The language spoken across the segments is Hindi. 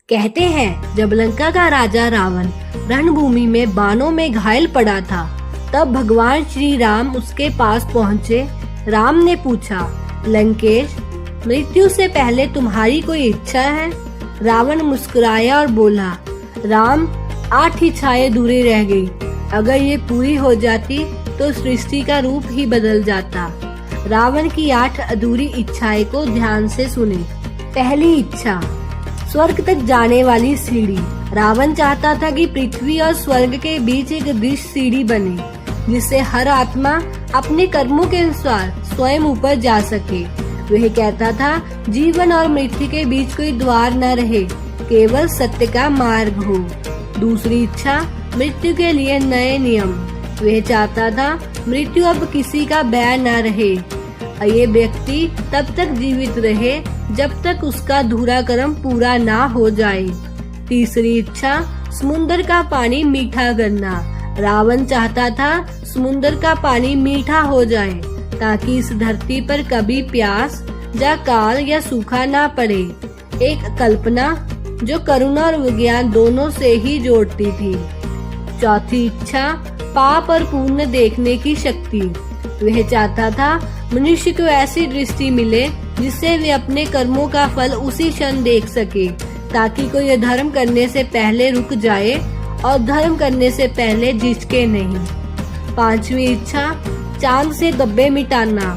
कहते हैं जब लंका का राजा रावण रणभूमि में बाणों में घायल पड़ा था, तब भगवान श्री राम उसके पास पहुँचे। राम ने पूछा, लंकेश, मृत्यु से पहले तुम्हारी कोई इच्छा है? रावण मुस्कुराया और बोला, राम, 8 इच्छाएं दूरी रह गई। अगर ये पूरी हो जाती तो सृष्टि का रूप ही बदल जाता। रावण की 8 अधूरी इच्छाएं को ध्यान से सुने। पहली इच्छा, स्वर्ग तक जाने वाली सीढ़ी। रावण चाहता था कि पृथ्वी और स्वर्ग के बीच एक दृश्य सीढ़ी बने, जिससे हर आत्मा अपने कर्मों के अनुसार स्वयं ऊपर जा सके। वह कहता था, जीवन और मृत्यु के बीच कोई द्वार न रहे, केवल सत्य का मार्ग हो। दूसरी इच्छा, मृत्यु के लिए नए नियम। वह चाहता था मृत्यु अब किसी का बैर न रहे। ये व्यक्ति तब तक जीवित रहे जब तक उसका अधूरा कर्म पूरा ना हो जाए। तीसरी इच्छा, समुद्र का पानी मीठा करना। रावण चाहता था समुद्र का पानी मीठा हो जाए, ताकि इस धरती पर कभी प्यास या काल या सूखा ना पड़े। एक कल्पना जो करुणा और विज्ञान दोनों से ही जोड़ती थी। चौथी इच्छा, पाप और पुण्य देखने की शक्ति। वह चाहता था मनुष्य को ऐसी दृष्टि मिले जिससे वे अपने कर्मों का फल उसी क्षण देख सके, ताकि कोई धर्म करने से पहले रुक जाए और धर्म करने से पहले झिझके नहीं। पांचवी इच्छा, चांद से धब्बे मिटाना।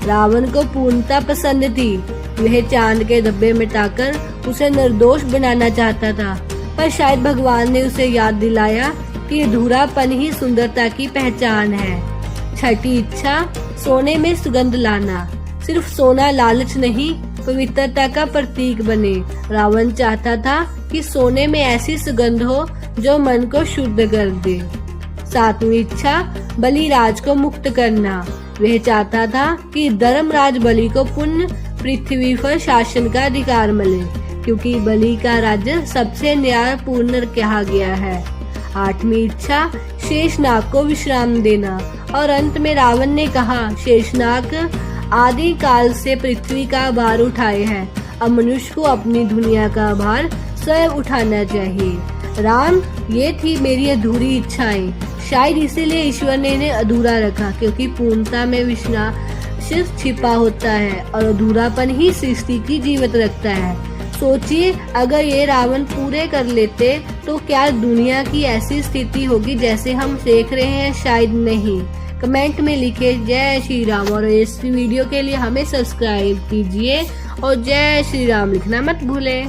रावण को पूर्णता पसंद थी। वह चांद के धब्बे मिटाकर उसे निर्दोष बनाना चाहता था, पर शायद भगवान ने उसे याद दिलाया कि अधूरापन ही सुंदरता की पहचान है। छठी इच्छा, सोने में सुगंध लाना। सिर्फ सोना लालच नहीं, पवित्रता का प्रतीक बने। रावण चाहता था कि सोने में ऐसी सुगंध हो जो मन को शुद्ध कर दे। सातवीं इच्छा, बलिराज को मुक्त करना। वह चाहता था कि धर्मराज बलि को पुण्य पृथ्वी पर शासन का अधिकार मिले, क्योंकि बलि का राज्य सबसे न्यायपूर्ण कहा गया है। आठवीं इच्छा, शेषनाग को विश्राम देना। और अंत में रावण ने कहा, शेषनाग आदि काल से पृथ्वी का भार उठाए हैं, अब मनुष्य को अपनी दुनिया का भार स्वयं उठाना चाहिए। राम, ये थी मेरी अधूरी इच्छाएं। शायद इसीलिए ईश्वर ने इन्हें अधूरा रखा, क्योंकि पूर्णता में विनाश छिपा होता है और अधूरापन ही सृष्टि की जीवित रखता है। सोचिए, अगर ये रावण पूरे कर लेते तो क्या दुनिया की ऐसी स्थिति होगी जैसे हम देख रहे हैं? शायद नहीं। कमेंट में लिखे जय श्री राम और इस वीडियो के लिए हमें सब्सक्राइब कीजिए और जय श्री राम लिखना मत भूलें।